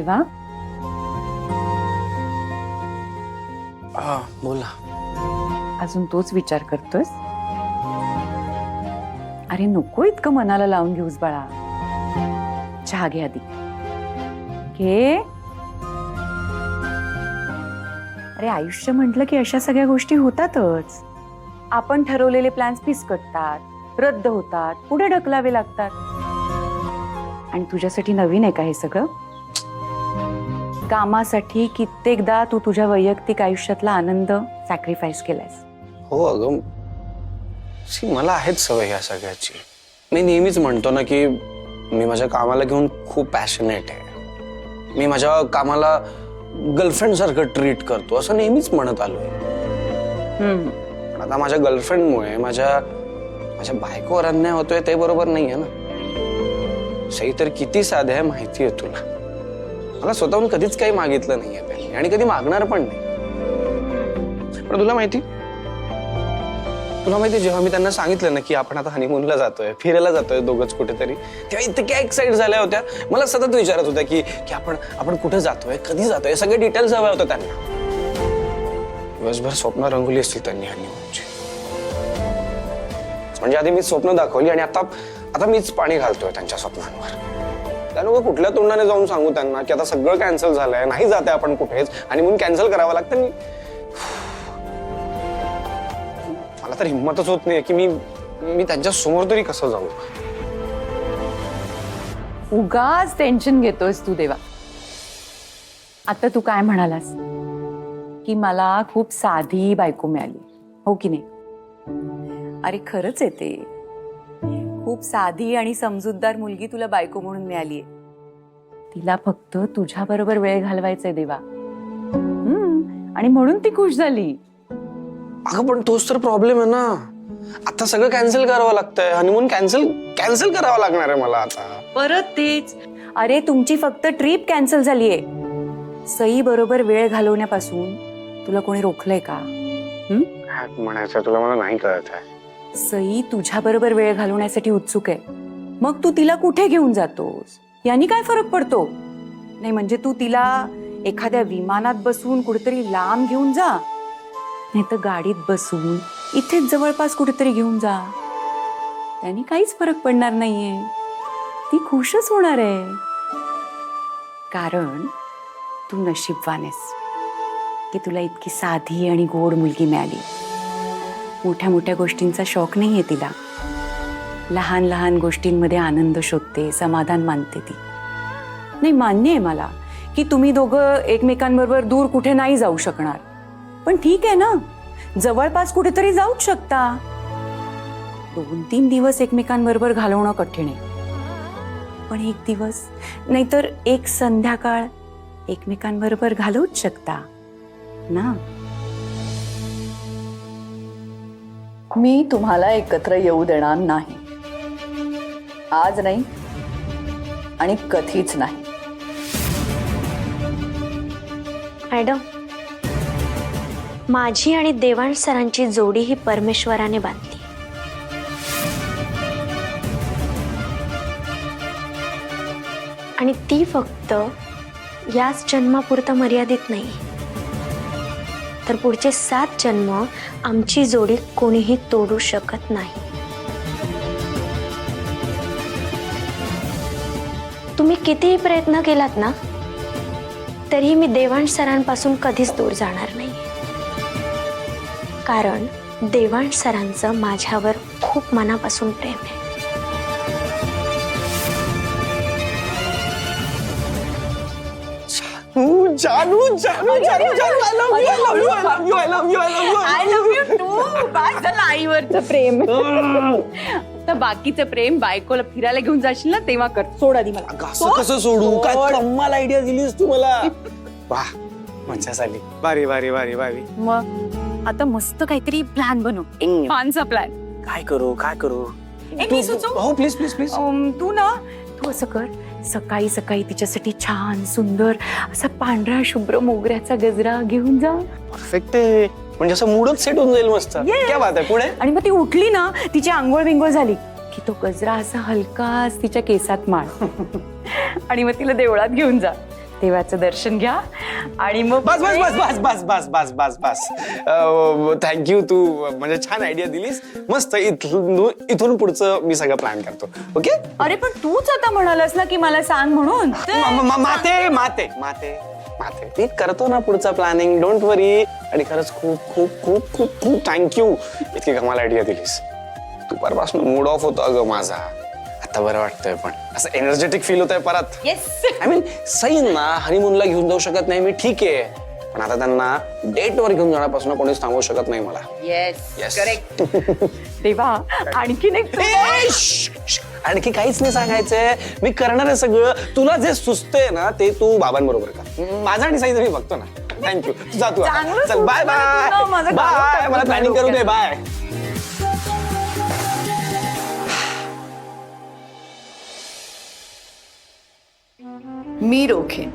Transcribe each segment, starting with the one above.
देवा, बोला. अजून तोच विचार करतोस? अरे नको इतकं मनाला लावून घेऊस बाळा. चहा घे आधी. घे. अरे आयुष्य म्हटलं की अशा सगळ्या गोष्टी होतातच. आपण ठरवलेले प्लॅन्स फिसकटतात, रद्द होतात, पुढे ढकलावे लागतात. आणि तुझ्यासाठी नवीन आहे का हे सगळं? कामासाठी कित्येकदा तू तुझ्या वैयक्तिक आयुष्यातला आनंद सॅक्रिफाईस केलायस. हो अगं, मला आहेच सवय ह्या सगळ्याची. मी नेहमीच म्हणतो ना की मी माझ्या कामाला घेऊन खूप पॅशनेट आहे. मी माझ्या कामाला गर्लफ्रेंड सारखं ट्रीट करतो असं नेहमीच म्हणत आलोय. पण आता माझ्या गर्लफ्रेंडमुळे माझ्या बायकोवर अन्याय होतोय ते बरोबर नाहीये ना. सई तर किती साधे आहे माहिती आहे तुला. मला स्वतःहून कधीच काही मागितलं नाहीये त्यांनी आणि कधी मागणार पण नाही. पण तुला माहिती जेव्हा मी त्यांना सांगितलं ना की आपण आता हनीमूनला जातोय, फिरायला जातोय दोघंच कुठेतरी, तेव्हा इतक्या एक्साइट झाल्या होत्या. मला सतत विचारत होत्या की आपण कुठे जातोय, कधी जातोय, सगळे डिटेल्स हव्या होत्या त्यांना. दिवसभर स्वप्न रंगवली असतील त्यांनी हनीमूनची. म्हणजे आधी मी स्वप्न दाखवली आणि आता मीच पाणी घालतोय त्यांच्या स्वप्नांवर. त्यामुळे कुठल्या तोंडाने जाऊन सांगू त्यांना की आता सगळं कॅन्सल झालंय, नाही जाते आपण कुठेच, हनीमून कॅन्सल करावं लागतं. मला तर हिम्मतच होत नाही की मी त्यांच्या समोर तरी कसं जाऊ. उगाच टेन्शन घेतोयस तू देवा. आता तू काय म्हणालास की मला खूप साधी बायको मिळाली, हो की नाही? अरे खरंच आहे ते. खूप साधी आणि समजूतदार मुलगी तुला बायको म्हणून मिळालीये. तिला फक्त तुझ्या बरोबर वेळ घालवायचाय देवा. आणि म्हणून ती खुश झाली. अगं पण तोच तर प्रॉब्लेम आहे ना. आता सगळं कॅन्सल करावं लागतंय. हनीमून कॅन्सल करावं लागणार आहे मला आता. परत तेच. अरे तुमची फक्त ट्रिप कॅन्सल झालीये. सई बरोबर वेळ घालवण्यापासून तुला कोणी रोखलंय का? म्हणायचं तुला मला नाही कळत आहे. सई तुझ्या बरोबर वेळ घालवण्यासाठी उत्सुक आहे. मग तू तिला कुठे घेऊन जातोस यानी काय फरक पडतो? नाही म्हणजे तू तिला एखाद्या विमानात बसवून कुठेतरी लांब घेऊन जा, नाही तर गाडीत बसवून इथेच जवळपास कुठेतरी घेऊन जा. त्यांनी काहीच फरक पडणार नाहीये. ती खुशच होणार आहे. कारण तू नशीबवान आहेस की तुला इतकी साधी आणि गोड मुलगी मिळाली. मोठ्या मोठ्या गोष्टींचा शौक नाहीये तिला. लहान लहान गोष्टींमध्ये आनंद शोधते, समाधान मानते ती. नाही मान्य आहे मला की तुम्ही दोघं एकमेकांबरोबर दूर कुठे नाही जाऊ शकणार. पण ठीक आहे ना, जवळपास कुठेतरी जाऊच शकता. 2-3 दिवस एकमेकांबरोबर घालवणं कठीण आहे. पण एक दिवस नाहीतर एक संध्याकाळ एकमेकांबरोबर घालवूच शकता ना. मी तुम्हाला एकत्र येऊ देणार नाही. आज नाही आणि कधीच नाही. मॅडम, माझी आणि देवांश सरांची जोडी ही परमेश्वराने बांधली. आणि ती फक्त याच जन्मापुरता मर्यादित नाही, तर पुढचे 7 जन्म आमची जोडी कोणीही तोडू शकत नाही. तुम्ही कितीही प्रयत्न केलात ना, तरीही मी देवांश सरांपासून कधीच दूर जाणार नाही. कारण देवांश सरांचं माझ्यावर खूप मनापासून प्रेम आहे. जानू I love you too. बस झालं आईवरचं प्रेम. तर बाकीचं प्रेम बायकोला फिरायला घेऊन जाशील ना तेव्हा कर. सोड आधी मला. असं कसं सोडू? काय कमाल आयडिया दिलीस तू मला. वाह, मजा झाली. भारी भारी भारी भारी. मग आता मस्त काहीतरी प्लॅन बनव. एक छानसा प्लॅन. काय करू मी सुचवू? हो प्लीज प्लीज प्लीज. तू असं कर, सकाळी सकाळी तिच्यासाठी छान सुंदर असा पांढरा शुभ्र मोगऱ्याचा गजरा घेऊन जा. परफेक्ट आहे. म्हणजे असं मूडच सेट होऊन जाईल मस्त. क्या बात आहे. पुढे? आणि मग ती उठली ना, तिची आंघोळ बिंगोळ झाली की तो गजरा असा हलकाच तिच्या केसात माळ. आणि मग तिला देवळात घेऊन जा. देवाचं दर्शन घ्या आणि मग बस बस बस बस बस बस बस बस बस थँक्यू, तू म्हणजे छान आयडिया दिलीस. मस्त, इथून पुढचं मी सगळं प्लॅन करतो. ओके. अरे पण तूच आता म्हणालास ना की मला सांग म्हणून. माते माते माते माते मी करतो ना पुढचा प्लॅनिंग, डोंट वरी. आणि खरंच खूप खूप खूप खूप खूप थँक्यू, इतकी कमाल आयडिया दिलीस. दुपारपासून मूड ऑफ होतो अगं माझा, आता बरं वाटतंय. पण असं एनर्जेटिक फील होतंय परत. येस. आय मीन सईंना हनीमूनला घेऊन जाऊ शकत नाही मी, ठीक आहे, पण आता त्यांना डेटवर घेऊन जाण्यापासून कोणीच थांबवू शकत नाही मला. Yes Yes. करेक्ट. देवा आणखीन एक आणखी काहीच नाही सांगायचंय, मी करणार आहे सगळं. तुला जे सुचतंय ना ते तू बाबांबरोबर कर. माझा आणि साईचं मी बघतो ना. थँक्यू, जा तू आता. चांगलं चल बाय बाय सुचलं तुला, माझं बाय. गावात मला प्लॅनिंग करू दे. बाय. मी रोखेन.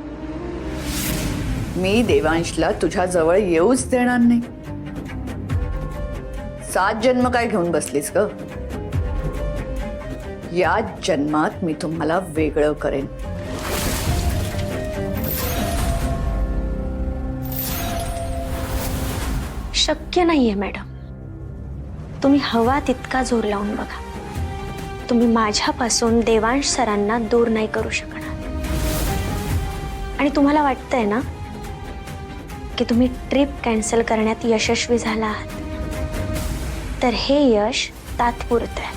मी देवांशला तुझ्या जवळ येऊच देणार नाही. 7 जन्म काय घेऊन बसलीस ग? या जन्मात मी तुम्हाला वेगळं करेन. शक्य नाहीये मॅडम. तुम्ही हवा तितका जोर लावून बघा, तुम्ही माझ्यापासून देवांश सरांना दूर नाही करू शकणार. आणि तुम्हाला वाटतंय ना की तुम्ही ट्रिप कॅन्सल करण्यात यशस्वी झाला आहात, तर हे यश तात्पुरतं आहे.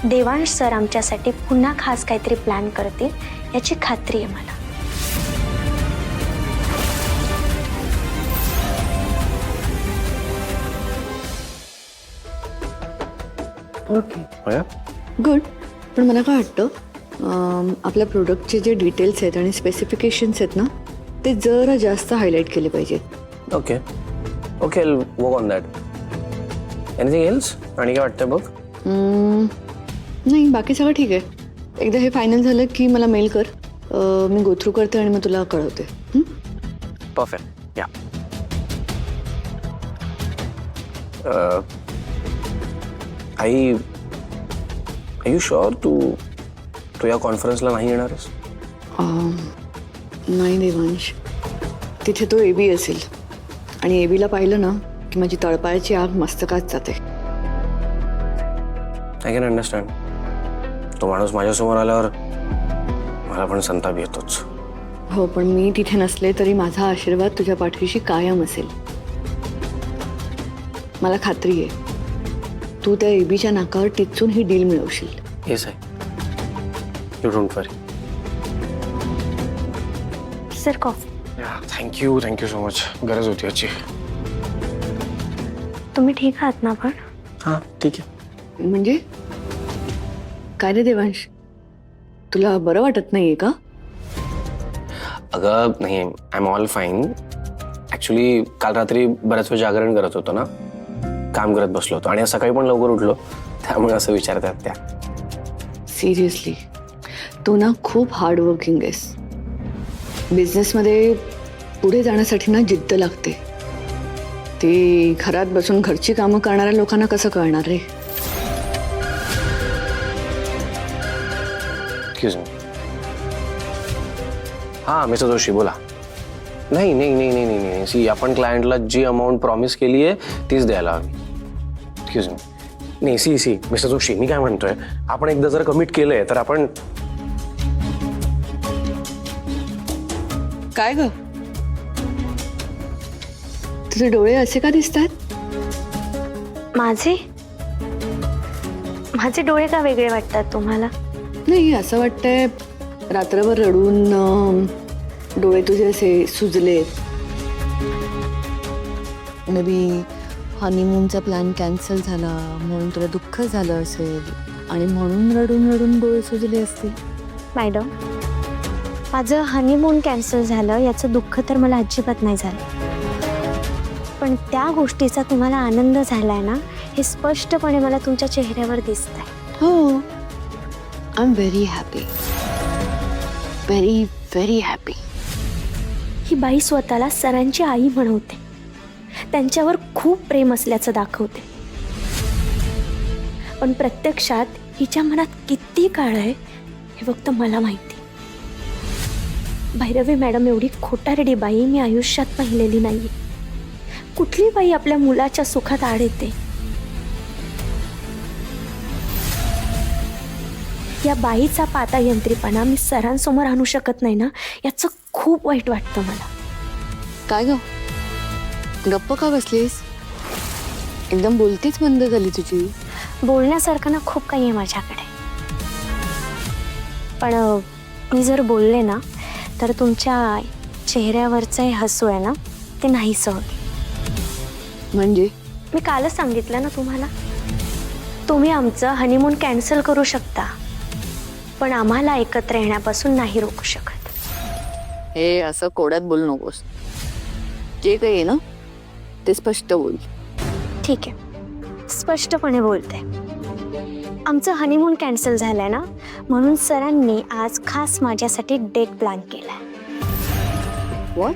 देवांश सर आमच्यासाठी पुन्हा खास काहीतरी प्लॅन करतील याची खात्री आहे मला. Okay, good. पण मला काय वाटतं, आपल्या प्रोडक्टचे जे डिटेल्स आहेत आणि स्पेसिफिकेशन्स आहेत ना, ते जरा जास्त हायलाईट केले पाहिजेत. Okay okay, work on that. Anything else? आणि काय वाटतंय बघ? नाही, बाकी सगळं ठीक आहे. एकदा हे फायनल झालं की मला मेल कर, मी गो थ्रू करते आणि मग तुला कळवते. परफेक्ट. या आई, आर यू शुअर तू या कॉन्फरन्सला नाही येणार आहेस? नाही देवांश, तिथे तो एबी असेल आणि एबीला पाहिलं ना की माझी तळपायाची आग मस्तकात जाते. I can understand. तो माणूस माझ्यासमोर आल्यावर मला पण संताप येतोच. हो, पण मी तिथे नसले तरी माझा आशीर्वाद तुझ्या पाठीशी कायम असेल. मला खात्री आहे तू त्या एबीच्या नाकावर टिचून ही डील मिळवशील. येस आहे, you don't worry. Sir coffee. Thank you so much. गरज होती याची. तुम्ही ठीक आहात ना? पण हां ठीक आहे. म्हणजे काय रे देवांश, तुला बरं वाटत नाहीये का? अगं नाही, I am all fine. Actually काल रात्री बऱ्याच वेळ जागरण करत होतो ना, काम करत बसलो होतो आणि सकाळी पण लवकर उठलो, त्यामुळे असं विचारतात त्या. सिरियसली तू ना खूप हार्डवर्किंग आहेस. बिझनेसमध्ये पुढे जाण्यासाठी ना जिद्द लागते. ती घरात बसून घरची कामं करणाऱ्या लोकांना कसं कळणार रे? Excuse me. हां मिस्टर जोशी बोला. नाही नाही नाही नाही नाही नाही सी, आपण क्लायंटला जी अमाऊंट प्रॉमिस केली आहे तीच द्यायला हवी. Excuse me. नाही सी मिस्टर जोशी, मी काय म्हणतोय, आपण एकदा जर कमिट केलंय तर आपण. काय ग, तुझे डोळे असे का दिसतात? माझे डोळे का वेगळे वाटतात तुम्हाला? नाही, असं वाटतंय रात्रभर रडून डोळे तुझे असे सुजलेत. मे बी हनीमूनचा प्लॅन कॅन्सल झाला म्हणून तुला दुःख झालं असेल आणि म्हणून रडून रडून डोळे सुजले असतील. मॅडम, माझं हनीमून कॅन्सल झालं याचं दुःख तर मला अजिबात नाही झालं, पण त्या गोष्टीचा तुम्हाला आनंद झालाय ना हे स्पष्टपणे मला तुमच्या चेहऱ्यावर दिसतंय. हो, I am very happy, very very happy. ही बाई स्वतःला सरांची आई म्हणवते, त्यांच्यावर खूप प्रेम असल्याचं दाखवते, पण प्रत्यक्षात हिच्या मनात किती काळ आहे हे फक्त मला माहिती. भैरवी मॅडम एवढी खोटारडी बाई मी आयुष्यात पाहिलेली नाहीये. कुठली बाई आपल्या मुलाच्या सुखात आड येते? या बाईचा पातायंत्रीपणा मी सरांसमोर आणू शकत नाही ना, याचं खूप वाईट वाटतं मला. काय ग, गप्प का बसलीस? एकदम बोलतीच बंद झाली तुझी. बोलण्यासारखं ना खूप काही आहे माझ्याकडे, पण मी जर बोलले ना तर तुमच्या चेहऱ्यावरचं हे हसू आहे ना ते नाहीसं होईल. म्हणजे मी कालच सांगितलं ना तुम्हाला, तुम्ही आमचं हनीमून कॅन्सल करू शकता, पण आम्हाला एकत्र येण्यापासून नाही रोखू शकत. हे असं कोड्यात बोलू नकोस. जे काही आहे ना ते स्पष्ट बोल. ठीक आहे, स्पष्टपणे बोलते. आमचं हनीमून कॅन्सल झालंय ना, म्हणून सरांनी आज खास माझ्यासाठी डेट प्लॅन केलाय. व्हॉट?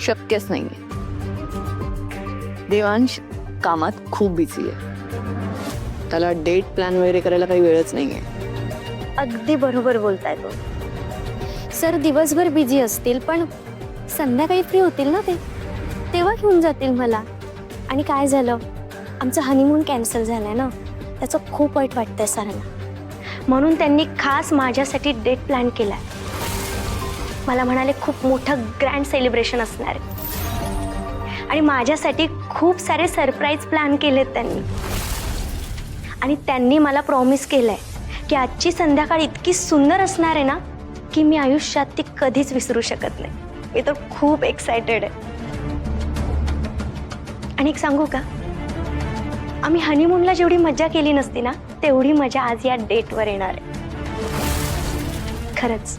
शक्यच नाहीये. देवांश कामात खूप बिझी आहे. त्याला डेट प्लॅन वगैरे करायला काही वेळच नाहीये. अगदी बरोबर बोलताय तो. सर दिवसभर बिझी असतील पण संध्याकाळी फ्री होतील ना ते, तेव्हा घेऊन जातील मला. आणि काय झालं, आमचं हनीमून कॅन्सल झालंय ना, त्याचं खूप वाईट वाटतंय सरांना, म्हणून त्यांनी खास माझ्यासाठी डेट प्लॅन केलाय. मला म्हणाले खूप मोठं ग्रँड सेलिब्रेशन असणार आहे आणि माझ्यासाठी खूप सारे सरप्राईज प्लॅन केलेत त्यांनी. आणि त्यांनी मला प्रॉमिस केलंय की आजची संध्याकाळ इतकी सुंदर असणार आहे ना की मी आयुष्यात ती कधीच विसरू शकत नाही. मी तर खूप एक्सायटेड आहे. आणि एक सांगू का, आम्ही हनीमूनला जेवढी मजा केली नसती ना तेवढी मजा आज या डेटवर येणार आहे. खरंच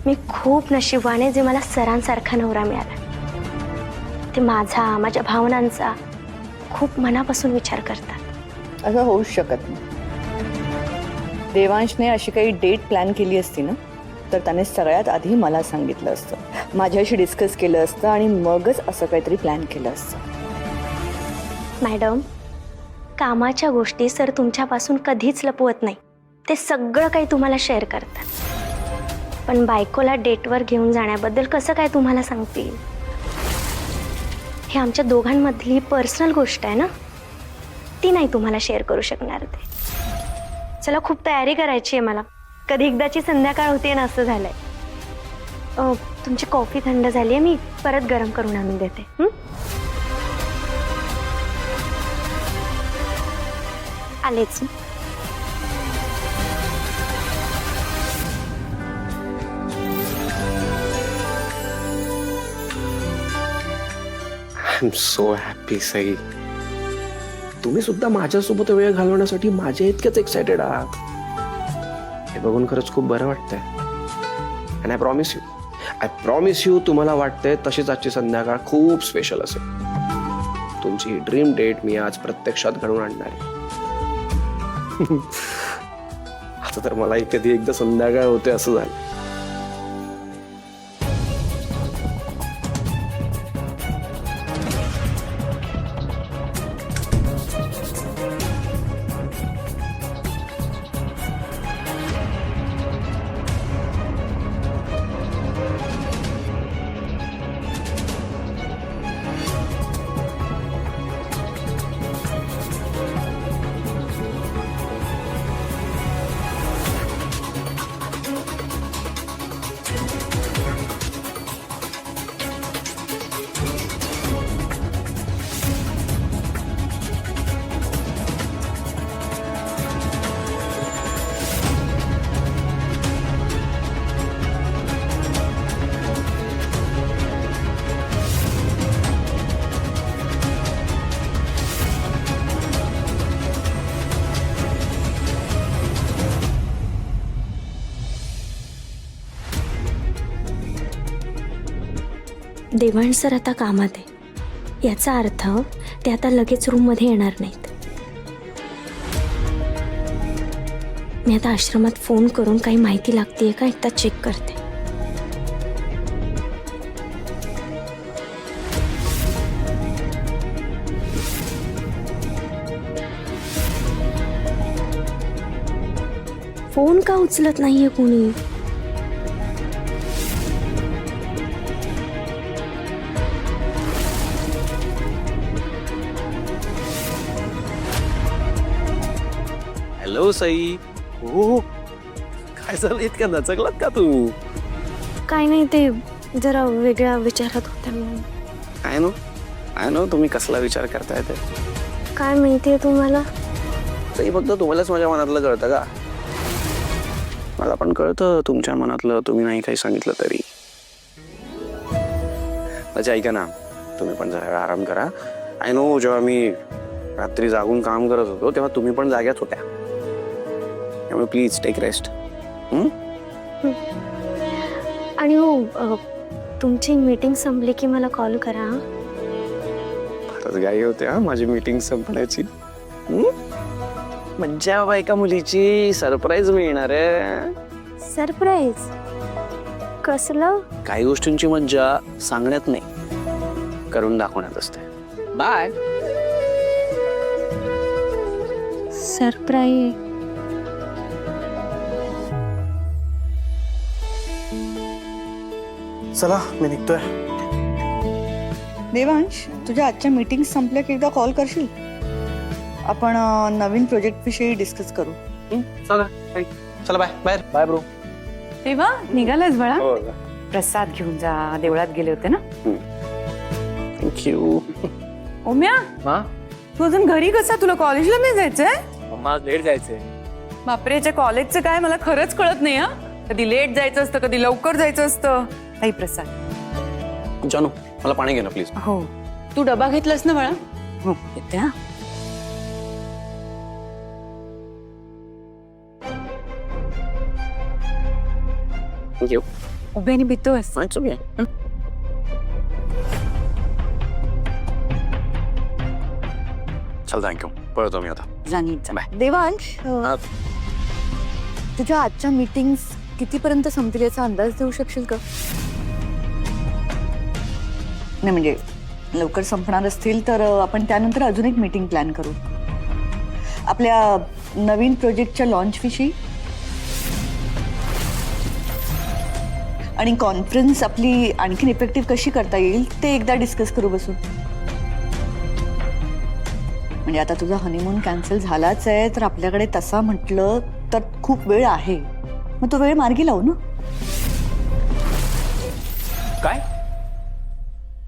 मी खूप नशिबाने जे मला सरांसारखा नवरा मिळाला. ते माझ्या भावनांचा खूप मनापासून विचार करतात. असं होऊच शकत नाही. देवांशने अशी काही डेट प्लॅन केली असती ना तर त्याने सगळ्यात आधी मला सांगितलं असतं, माझ्याशी डिस्कस केलं असतं आणि मगच असं काहीतरी प्लॅन केलं असतं. मॅडम, कामाच्या गोष्टी सर तुमच्यापासून कधीच लपवत नाही. ते सगळं काही तुम्हाला शेअर करतात. पण बायकोला डेटवर घेऊन जाण्याबद्दल कसं काय तुम्हाला सांगतील? हे आमच्या दोघांमधली पर्सनल गोष्ट आहे ना, ती नाही तुम्हाला शेअर करू शकणार ते. चला, खूप तयारी करायची आहे मला. कधी एकदाची संध्याकाळ होती ना असं झालंय. तुमची कॉफी थंड झाली आहे, मी परत गरम करून आणून देते. आलेच. I am so happy Sai. तुम्ही सुद्धा माझ्यासोबत वेळ घालवण्यासाठी माझ्या इतकेच एक्सायटेड आहात. हे बघून खरंच खूप बरं वाटतंय. अँड आय प्रॉमिस यू तुम्हाला वाटतंय तशीच आजची संध्याकाळ खूप स्पेशल असेल. तुमची ही ड्रीम डेट मी आज प्रत्यक्षात घडवून आणणार आहे. आता तर मलाही कधी एकदा संध्याकाळ होते असं झालं. देवांश सर आता कामात आहे, याचा अर्थ ते आता लगेच रूममध्ये येणार नाहीत. मी आता आश्रमात फोन करून काही माहिती लागतेय का एकदा चेक करते. फोन का उचलत नाहीये कोणी? हॅलो सई. हो काय झालं, इतक्या दचकलात का तू? काय नाही, ते जरा वेगळ्या विचारात होत्या मी. काय नो तुम्ही कसला विचार करताय ते? काय माहितीये तुम्हाला? सई फक्त तुम्हालाच माझ्या मनातलं कळतं का? मला पण कळतं तुमच्या मनातलं, तुम्ही नाही काही सांगितलं तरी. अच्छा ऐका ना, तुम्ही पण जरा वेळ आराम करा. आय नो जेव्हा मी रात्री जागून काम करत होतो तेव्हा तुम्ही पण जाग्यात होत्या, त्यामुळे प्लीज टेक रेस्ट. आणि हो, तुमची मीटिंग संपली की मला कॉल करा हा. फारच घाई होते हा माझी मीटिंग संपण्याची. मज्जा बाबा, एका मुलीची सरप्राईज मिळणार आहे. सरप्राईज? कसलं? काही गोष्टींची मज्जा सांगण्यात नाही, करून दाखवण्यात असते. बाय. सरप्राईज? चला मी निघतोय. देवांश, तुझ्या आजच्या मीटिंग संपल्या की एकदा कॉल करशील? आपण नवीन प्रोजेक्ट विषयी डिस्कस करू. चला बाय बाय बाय ब्रो. तेव्हा निघालास बाळा? प्रसाद घेऊन जा, देवळात गेले होते ना. थँक्यू. ओम्या, तू अजून घरी कसा? तुला कॉलेजला नाही जायचंय? मम्मा लेट जायचंय. बापरेच्या कॉलेजचं काय मला खरंच कळत नाही हा. कधी लेट जायचं असतं, कधी लवकर जायचं असतं. ताई प्रसाद. जानू मला पाणी घे ना प्लीज. हो, तू डबा घेतलास ना बाळा? हो येते हा. थँक्यू. उभ्याने भितोस. चल थँक्यू, पळतो मी आता. जाणीत जा. देवांश, तुझ्या आजच्या मीटिंग्स कितीपर्यंत संपतील याचा अंदाज देऊ शकशील का? नाही म्हणजे लवकर संपणार असतील तर आपण त्यानंतर अजून एक मीटिंग प्लॅन करू आपल्या नवीन प्रोजेक्टच्या लॉन्च विषयी. आणि कॉन्फरन्स आपली आणखीन इफेक्टिव्ह कशी करता येईल ते एकदा डिस्कस करू बसून. म्हणजे आता तुझा हनीमून कॅन्सल झालाच आहे तर आपल्याकडे तसा म्हटलं तर खूप वेळ आहे. मग तो वेळ मार्गी लावू ना. काय?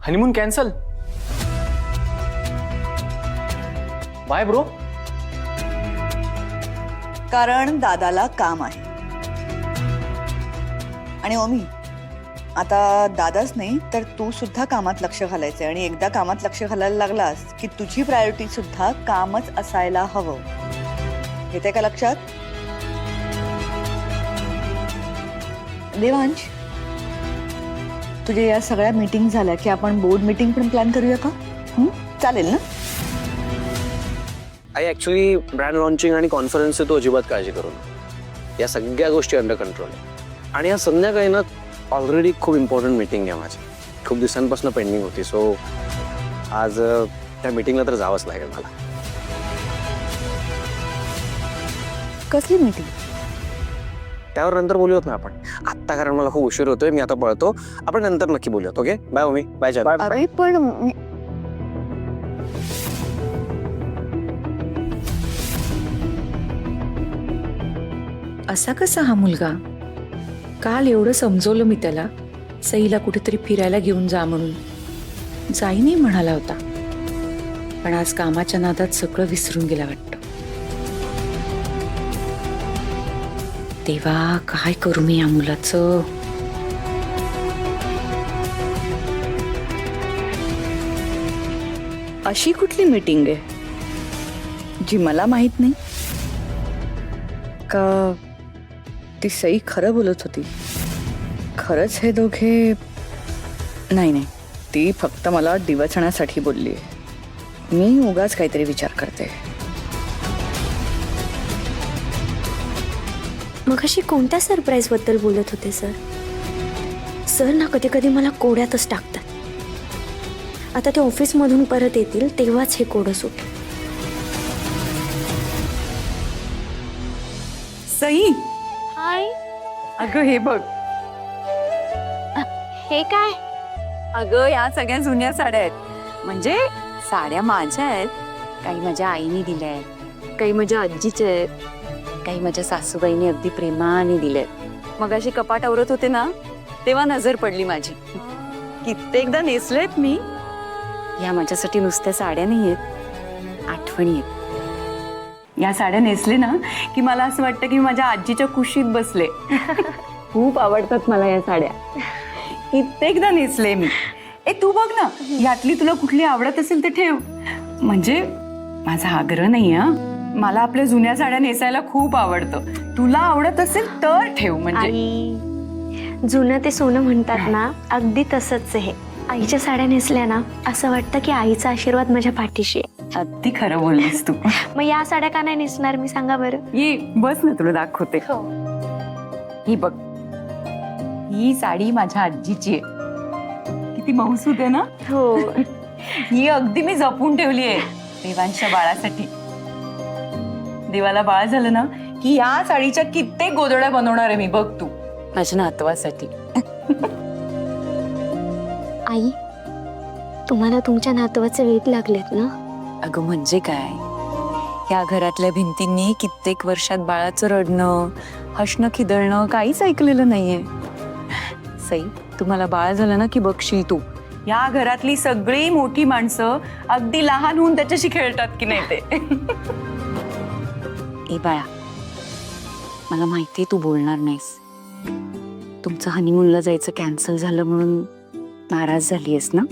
Honeymoon cancel? Bye bro. कारण दादाला काम आहे. आणि ओमी, आता दादाच नाही तर तू सुद्धा कामात लक्ष घालायचंय. आणि एकदा कामात लक्ष घालायला लागलास की तुझी प्रायोरिटी सुद्धा कामच असायला हवं. येते का लक्षात? देवांश, तुझ्या या सगळ्या मीटिंग झाल्या की आपण बोर्ड मीटिंग पण प्लॅन करूया का? चालेल ना? आई ऍक्च्युली ब्रँड लॉन्चिंग आणि कॉन्फरन्सचे तो अजिबात काळजी करू नका. या सगळ्या गोष्टी अंडर कंट्रोल आहे. आणि या संध्याकाळी ना ऑलरेडी खूप इम्पॉर्टंट मीटिंग आहे माझी, खूप दिवसांपासून पेंडिंग होती. सो आज त्या मीटिंगला तर जावंच लागेल मला. कसली मीटिंग? त्यावर नंतर बोलूयात ना आपण. आत्ता कारण मला खूप उशीर होतोय, मी आता पळतो. आपण नंतर नक्की बोलूयात. Okay bye mummy. बाय चाय. अरे पण असा कसा हा मुलगा? काल एवढं समजवलं मी त्याला, सईला कुठेतरी फिरायला घेऊन जा म्हणून. जाई नाही म्हणाला होता, पण आज कामाच्या नादात सगळं विसरून गेला वाटतं. देवा, काय करू मी या मुलाचं? अशी कुठली मीटिंग आहे जी मला माहित नाही? का ती सई खरं बोलत होती? खरंच हे दोघे? नाही, ती फक्त मला डिवचण्यासाठी बोलली. मी उगाच काहीतरी विचार करते. मग अशी कोणत्या सरप्राईज बद्दल बोलत होते सर? सर ना कधी कधी मला कोड्यातच टाकतात. आता ते ऑफिसमधून परत येतील तेव्हाच हे कोडं सुटेल. सई, हाय. अगं हे बघ. हे काय? अगं या सगळ्या जुन्या साड्या आहेत. म्हणजे साड्या माझ्या आहेत, काही माझ्या आईने दिल्या आहेत, काही माझ्या आजीच्या आहेत. काही माझ्या सासूबाईंनी अगदी प्रेमाने दिलेत. मग अशी कपाट आवरत होते ना तेव्हा नजर पडली माझी. कित्येकदा नेसलेत मी. या माझ्यासाठी नुसत्या साड्या नाही आहेत, आठवणी आहेत. या साड्या नेसले ना की मला असं वाटतं की मी माझ्या आजीच्या कुशीत बसले. खूप आवडतात मला या साड्या. कित्येकदा नेसले मी. तू बघ ना, यातली तुला कुठली आवडत असेल तर ठेव. म्हणजे माझा आग्रह नाही हा, मला आपल्या जुन्या साड्या नेसायला खूप आवडतं. तुला आवडत असेल तर ठेव. म्हणजे आई, जुनं ते सोनं म्हणतात ना, अगदी तसंच आहे. आईच्या साड्या नेसल्या ना असं वाटतं की आईचा आशीर्वाद माझ्या पाठीशी आहे. अगदी खरं बोललीस तू. मग या साड्या का नाही नेसणार मी, सांगा बरं. ये बस ना, तुला दाखवते. ही बघ, ही साडी माझ्या आजीची आहे. किती मौसूद आहे ना. हो. ही अगदी मी जपून ठेवली आहे देवांच्या बाळासाठी. देवाला बाळ झालं ना की या साडीच्या कित्येक गोधड्या बनवणार आहे मी, बघ तू, माझ्या नातवासाठी. आई, तुम्हाला तुमच्या नातवाचे वेध लागलेत ना. अगं म्हणजे काय, या घरातल्या भिंतींनी कित्येक वर्षात बाळाचं रडणं, हसणं, खिदळणं काहीच ऐकलेलं नाहीये. सई, तुम्हाला बाळ झालं ना की बघशील तू, या घरातली सगळी मोठी माणसं अगदी लहान होऊन त्याच्याशी खेळतात की नाही ते. ए बाळा, मला माहितीये तू बोलणार नाहीस. तुमचं हनीमूनला जायचं कॅन्सल झालं म्हणून नाराज झालीयस ना.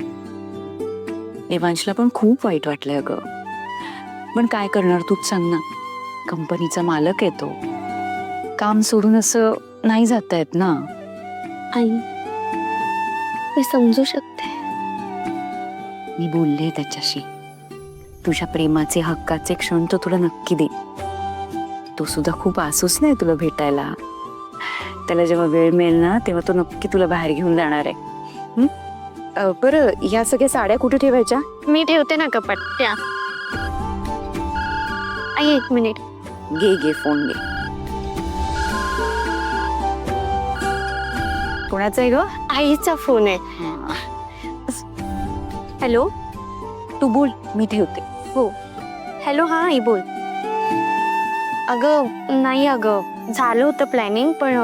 देवांशला पण खूप वाईट वाटलंय अगं. पण काय करणार तूच सांग ना. कंपनीचा मालक आहे तो. काम सोडून असं नाही जाता येत ना. आई, मी समजू शकते. मी बोलले त्याच्याशी. तुझ्या प्रेमाचे, हक्काचे क्षण तो तुला नक्की दे. तो सुद्धा खूप आसूस नाही तुला भेटायला. त्याला जेव्हा वेळ मिळेल ना तेव्हा तो नक्की तुला बाहेर घेऊन जाणार आहे. बरं, ह्या सगळ्या साड्या कुठे ठेवायच्या? मी ठेवते ना कपाट त्या. आई, एक मिनिट. घे फोन घे. कोणाचा आहे ग? आईचा फोन आहे. हॅलो. तू बोल, मी ठेवते. हो. हॅलो. हा आई, बोल. अगं नाही, अगं झालं होतं प्लॅनिंग, पण